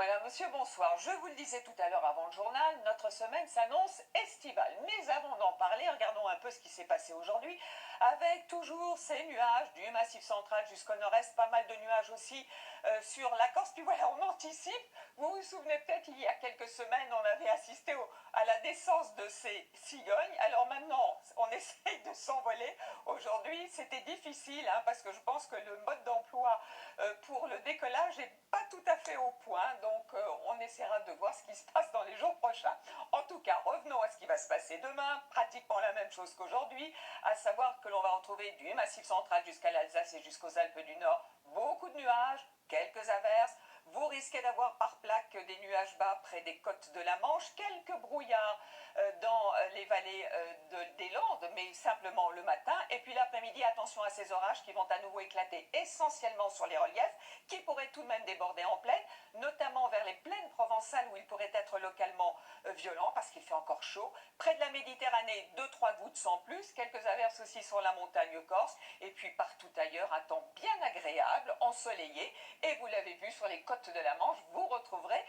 Madame, monsieur, bonsoir. Je vous le disais tout à l'heure avant le journal, notre semaine s'annonce estivale. Mais avant d'en parler, regardons un peu ce qui s'est passé aujourd'hui, avec toujours ces nuages du Massif central jusqu'au nord-est, pas mal de nuages aussi sur la Corse. Puis voilà, on anticipe. Vous vous souvenez peut-être, il y a quelques semaines, on avait assisté à la naissance de ces cigognes. Alors maintenant, on essaye de s'envoler. Aujourd'hui, c'était difficile, hein, parce que je pense que le mode d'emploi pour le décollage n'est pas tout à fait au point. Donc on essaiera de voir ce qui se passe dans les jours prochains. En tout cas, revenons à ce qui va se passer demain, pratiquement la même chose qu'aujourd'hui, à savoir que l'on va retrouver du Massif central jusqu'à l'Alsace et jusqu'aux Alpes du Nord, beaucoup de nuages, quelques averses. Vous risquez d'avoir par plaque des nuages bas près des côtes de la Manche, quelques brouillards dans les vallées des Landes, mais simplement le matin. Et puis l'après-midi, attention à ces orages qui vont à nouveau éclater essentiellement sur les reliefs, qui pourraient tout de même déborder en plaine, notamment vers les plaines provençales où il pourrait être localement violent parce qu'il fait encore chaud. Près de la Méditerranée, 2-3 gouttes sans plus, quelques averses aussi sur la montagne corse, et puis partout ailleurs, un temps bien agréable, ensoleillé, et vous l'avez vu sur les côtes de la Manche, vous retrouverez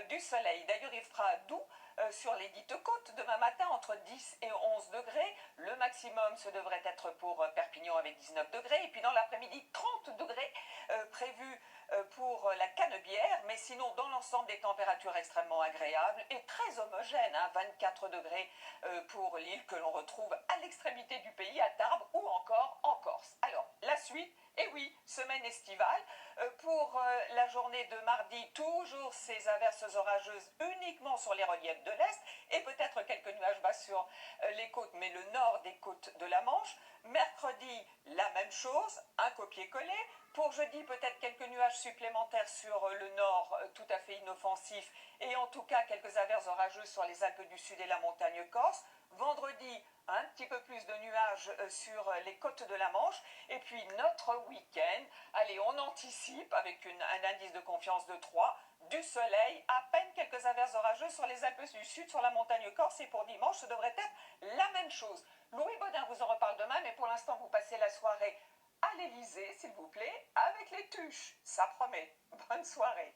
du soleil. D'ailleurs, il fera doux sur les dites côtes demain matin entre 10 et 11 degrés. Le maximum, ce devrait être pour Perpignan avec 19 degrés. Et puis dans l'après-midi, 30 degrés prévus pour la Canebière. Mais sinon, dans l'ensemble, des températures extrêmement agréables et très homogènes. 24 degrés pour l'île que l'on retrouve à l'extrémité du pays, à Tarbes ou encore en Corse. Alors, la suite, et oui, semaine estivale. Pour la journée de mardi, toujours ces averses orageuses uniquement sur les reliefs de l'Est et peut-être quelques nuages bas sur les côtes, mais le nord des côtes de la Manche. Mercredi, la même chose, un copier-coller. Pour jeudi, peut-être quelques nuages supplémentaires sur le nord, tout à fait inoffensifs, et en tout cas quelques averses orageuses sur les Alpes du Sud et la montagne corse. Vendredi, un petit peu plus de nuages sur les côtes de la Manche. Et puis notre week-end, allez, on anticipe avec un indice de confiance de 3, du soleil, à peine quelques averses orageuses sur les Alpes du Sud, sur la montagne corse. Et pour dimanche, ce devrait être la même chose. Louis Baudin vous en reparle demain, mais pour l'instant, vous passez la soirée à l'Élysée, s'il vous plaît, avec les tuches. Ça promet. Bonne soirée.